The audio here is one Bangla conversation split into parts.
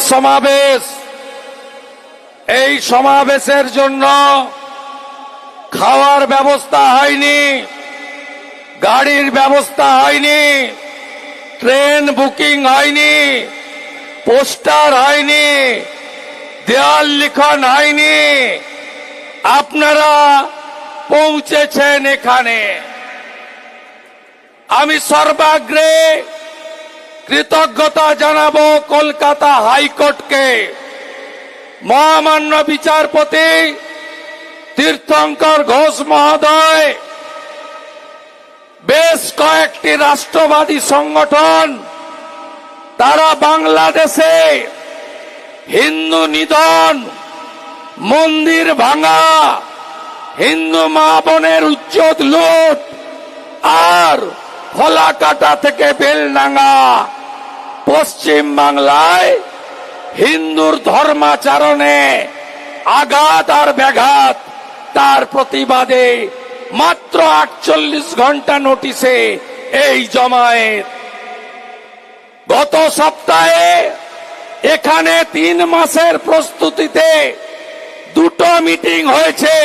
সমাবেশ, এই সমাবেশের জন্য খাওয়ার ব্যবস্থা হয়নি, গাড়ির ব্যবস্থা হয়নি, ট্রেন বুকিং হয়নি, পোস্টার হয়নি, দেয়াল লিখন হয়নি। আপনারা পৌঁছেছেন এখানে। আমি সর্বাগ্রে কৃতজ্ঞতা জানাবো কলকাতা হাইকোর্টকে। মহামান্য বিচারপতি তীর্থঙ্কর ঘোষ মহোদয় বেশ কয়েকটি রাষ্ট্রবাদী সংগঠন তারা বাংলাদেশে হিন্দু নিধন, মন্দির ভাঙা, হিন্দু মা বোনের উজ্জ্বল লুট আর ফলাকাটা থেকে বেলডাঙ্গা পশ্চিম বাংলায় হিন্দুর ধর্মাচরণে আঘাত আর ব্যাঘাত, তার প্রতিবাদে মাত্র 48 ঘন্টা নোটিশে এই জমায়েত। গত সপ্তাহে এখানে 3 মাসের প্রস্তুতিতে 2টো মিটিং হয়েছে।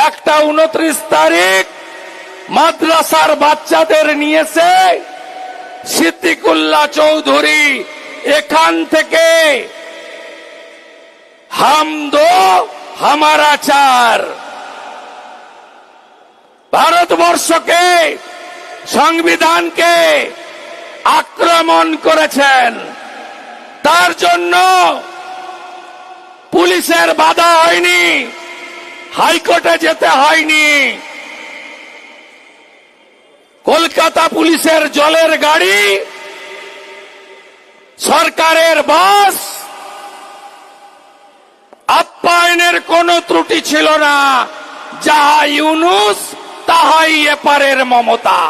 একটা 29 তারিখ মাদ্রাসার বাচ্চাদের নিয়েছে সিদ্দিকুল্লাহ চৌধুরী এখান থেকে হাম দো হামারা চার, ভারতবর্ষকে, সংবিধানকে আক্রমণ করেছেন। তার জন্য পুলিশের বাধা হয়নি, হাইকোর্টে যেতে হয়নি। কলকাতা পুলিশের জলের গাড়ি, সরকারের বাস, আপ্যায়নের কোনো ত্রুটি ছিল না। যাহা ইউনুস তাহাই এপারের মমতা।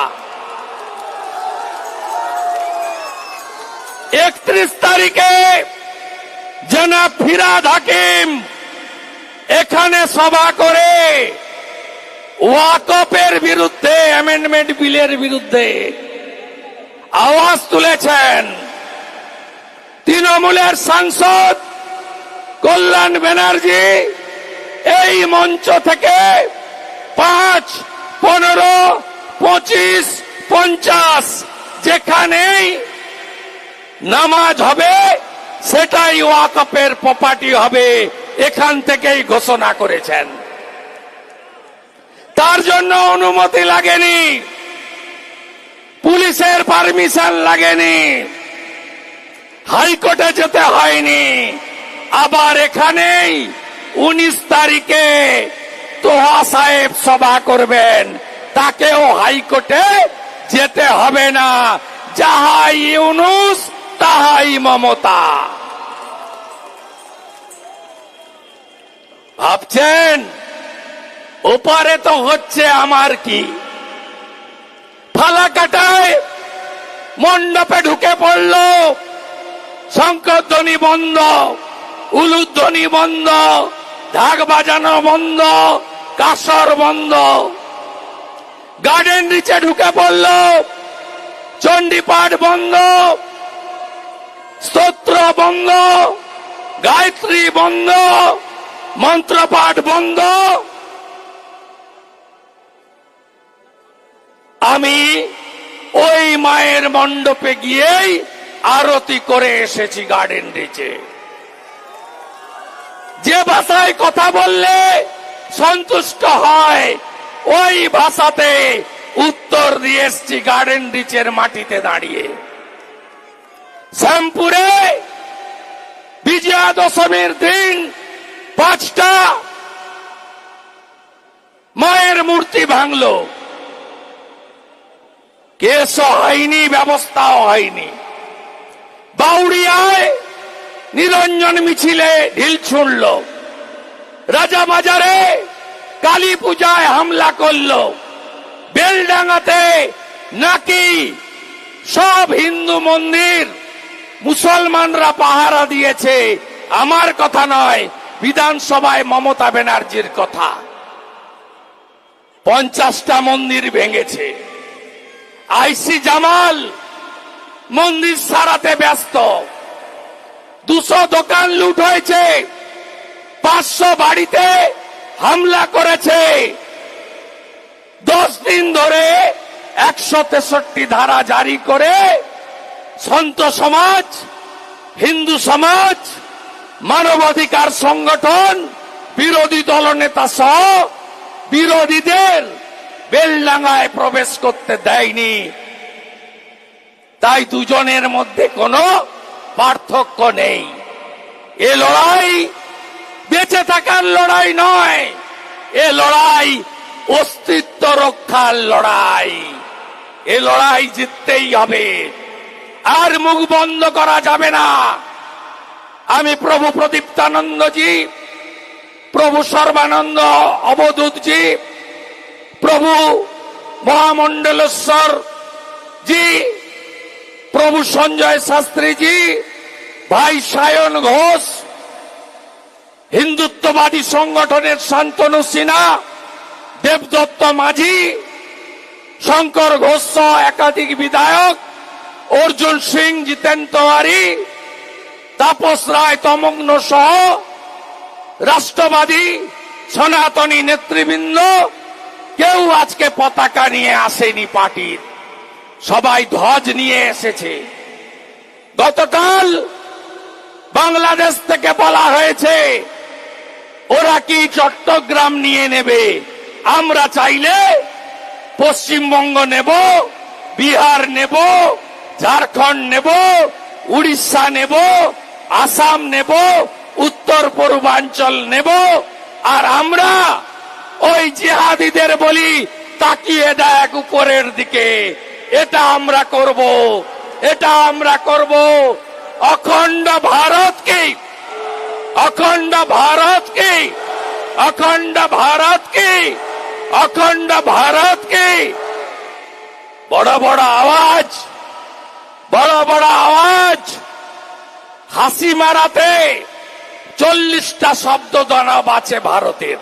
31 তারিখে জনাব ফিরহাদ হাকিম এখানে সভা করে ওয়াকফের বিরুদ্ধে, অ্যামেন্ডমেন্ট বিলের বিরুদ্ধে আওয়াজ তুলেছেন। তৃণমূলের সাংসদ কল্যাণ ব্যানার্জি এই মঞ্চ থেকে 5, 15, 25, 50 যেখানেই নামাজ হবে সেটাই ওয়াকফের প্রপার্টি হবে, এখান থেকেই ঘোষণা করেছেন। তার জন্য অনুমতি লাগেনি, পুলিশের পারমিশন লাগেনি, হাইকোর্টে যেতে হয়নি। আবার এখানেই 19 তারিখে তোহা সাহেব সভা করবেন, তাকেও হাইকোর্টে যেতে হবে না। যাহাই ইউনুস তাহাই মমতা। ভাবছেন ওপারে তো হচ্ছে আমার কি? ফালাকাটায় মণ্ডপে ঢুকে পড়ল, শঙ্করধ্বনি বন্ধ, উলুধ্বনি বন্ধ, ঢাক বাজানো বন্ধ, কাসর বন্ধ। গার্ডেন রিচে ঢুকে পড়ল, চণ্ডীপাঠ বন্ধ, স্তোত্র বন্ধ, গায়ত্রী বন্ধ, মন্ত্রপাঠ বন্ধ। আমি ওই মায়ের মণ্ডপে গিয়েই আরতি করে এসেছি গার্ডেন রিচে। যে ভাষায় কথা বললে সন্তুষ্ট হয় ওই ভাষাতে উত্তর দিয়ে এসছি গার্ডেন রিচের মাটিতে দাঁড়িয়ে। শ্যামপুরে বিজয়া দশমীর দিন 5টা মায়ের মূর্তি ভাঙল, কেসও হয়নি, ব্যবস্থাও হয়নি। বাউড়িয়ায় নিরঞ্জন মিছিলে ঢিল ছুঁড়ল, রাজাবাজারে কালী পূজায় হামলা করল, বেলডাঙ্গাতে নাকি সব হিন্দু মন্দির মুসলমানরা পাহারা দিয়েছে। আমার কথা নয়, বিধানসভায় মমতা ব্যানার্জির কথা। 50টা মন্দির ভেঙেছে। আইসি জামাল মন্দির সারাতে ব্যস্ত, 200 দোকান লুট হয়েছে, 500 বাড়িতে হামলা করেছে। 10 দিন ধরে 163 ধারা জারি করে সন্ত সমাজ, হিন্দু সমাজ, মানবাধিকার সংগঠন, বিরোধী দলনেতা সহ বিরোধীদের বেলডাঙ্গায় প্রবেশ করতে দেয়নি। তাই দুজনের মধ্যে কোনো পার্থক্য নেই। এ লড়াই বেঁচে থাকার লড়াই নয়, এ লড়াই অস্তিত্ব রক্ষার লড়াই। এ লড়াই জিততেই হবে, আর মুখ বন্ধ করা যাবে না। আমি প্রভু প্রদীপ্তানন্দজি, প্রভু সর্বানন্দ অবধূতজি, প্রভু মহামণ্ডলেশ্বর জি, প্রভু সঞ্জয় শাস্ত্রীজি, ভাই সায়ন ঘোষ, হিন্দুত্ববাদী সংগঠনের শান্তনু সিনহা, দেবদত্ত মাঝি, শঙ্কর ঘোষ সহ একাধিক বিধায়ক, অর্জুন সিং, জিতেন তিওয়ারি, তাপস রায় তমগ্ন সহ রাষ্ট্রবাদী সনাতনী নেতৃবৃন্দ কেউ আজকে পতাকা নিয়ে আসেনি পার্টির, সবাই ধ্বজ নিয়ে এসেছে। গতকাল বাংলাদেশ থেকে বলা হয়েছে ওরা কি চট্টগ্রাম নিয়ে নেবে। আমরা চাইলে পশ্চিমবঙ্গ নেব, বিহার নেব, ঝাড়খণ্ড নেব, উড়িষ্যা নেব, আসাম নেব, উত্তর পূর্বাঞ্চল নেব। আর আমরা ওই জিহাদিদের বলি তাকিয়ে দেখ উপরের দিকে, এটা আমরা করব, এটা আমরা করব। অখণ্ড ভারতকে, অখণ্ড ভারতকে, অখণ্ড ভারতকে, অখণ্ড ভারতকে বড় বড় আওয়াজ, বড় বড় আওয়াজ। হাসি মারাতে 40টা শব্দ দানব আছে ভারতের।